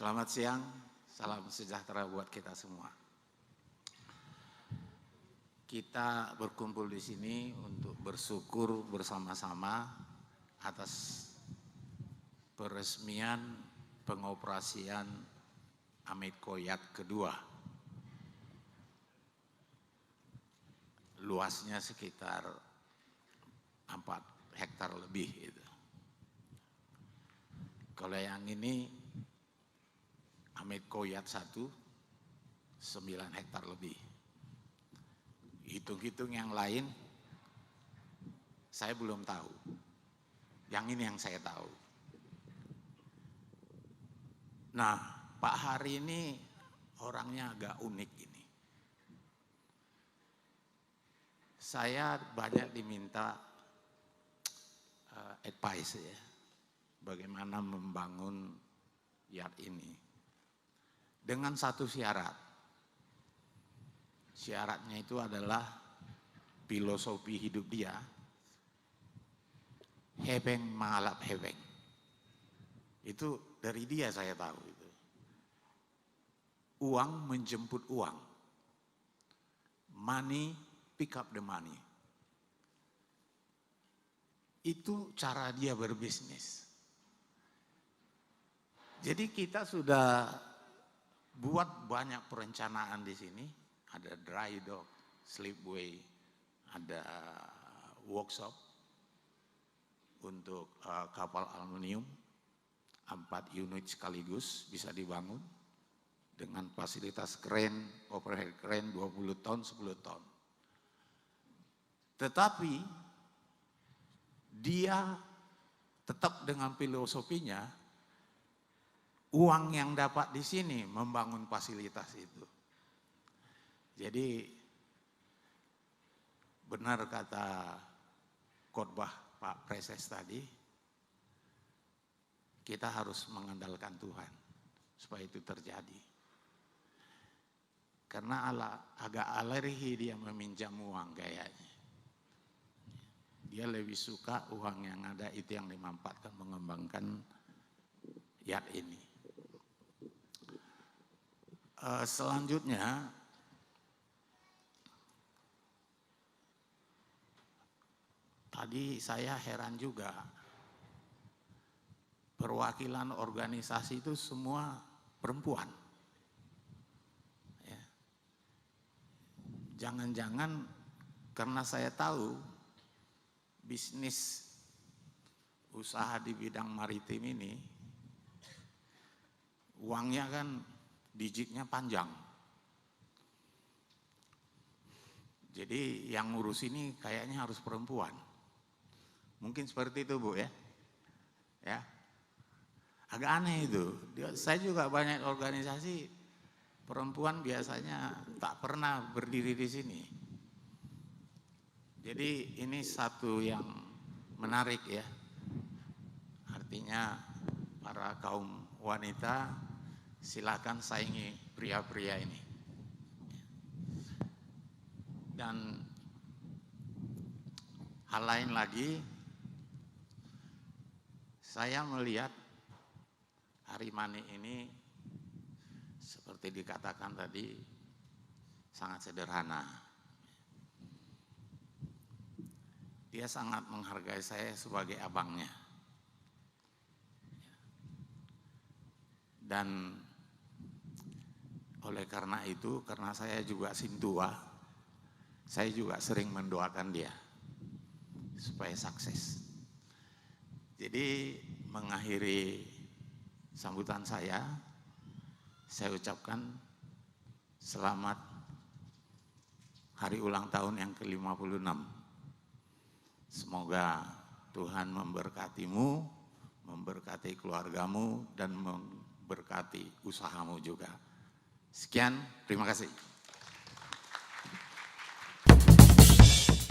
Selamat siang, salam sejahtera buat kita semua. Kita berkumpul di sini untuk bersyukur bersama-sama atas peresmian pengoperasian Amit Koyat kedua. Luasnya sekitar 4 hektar lebih itu. Kalau yang ini Amit Koyat 1, 9 hektar lebih. Hitung-hitung yang lain, saya belum tahu. Yang ini yang saya tahu. Nah, Pak Hari ini orangnya agak unik ini. Saya banyak diminta advice ya, bagaimana membangun yard ini. Dengan satu syarat. Syaratnya itu adalah filosofi hidup dia, hebeng mengalap hebeng. Itu dari dia saya tahu itu. Uang menjemput uang. Money pick up the money. Itu cara dia berbisnis. Jadi kita sudah buat banyak perencanaan di sini. Ada dry dock, slipway, ada workshop untuk kapal aluminium, 4 unit sekaligus bisa dibangun dengan fasilitas kren, overhead kren 20 ton, 10 ton. Tetapi dia tetap dengan filosofinya, uang yang dapat di sini membangun fasilitas itu. Jadi benar kata khotbah Pak Preses tadi, kita harus mengandalkan Tuhan supaya itu terjadi. Karena agak alergi dia meminjam uang kayaknya. Dia lebih suka uang yang ada itu yang dimanfaatkan mengembangkan yard ini. Selanjutnya, tadi saya heran juga, perwakilan organisasi itu semua perempuan. Ya. Jangan-jangan karena saya tahu bisnis usaha di bidang maritim ini, uangnya kan digitnya panjang. Jadi yang ngurus ini kayaknya harus perempuan. Mungkin seperti itu Bu ya. Ya. Agak aneh itu. Saya juga banyak organisasi perempuan biasanya tak pernah berdiri di sini. Jadi ini satu yang menarik ya. Artinya para kaum wanita silakan saingi pria-pria ini. Dan hal lain lagi, saya melihat Harimani ini seperti dikatakan tadi sangat sederhana. Dia sangat menghargai saya sebagai abangnya. Dan oleh karena itu, karena saya juga sintua, saya juga sering mendoakan dia supaya sukses. Jadi mengakhiri sambutan saya ucapkan selamat hari ulang tahun yang ke-56. Semoga Tuhan memberkatimu, memberkati keluargamu, dan memberkati usahamu juga. Sekian, terima kasih.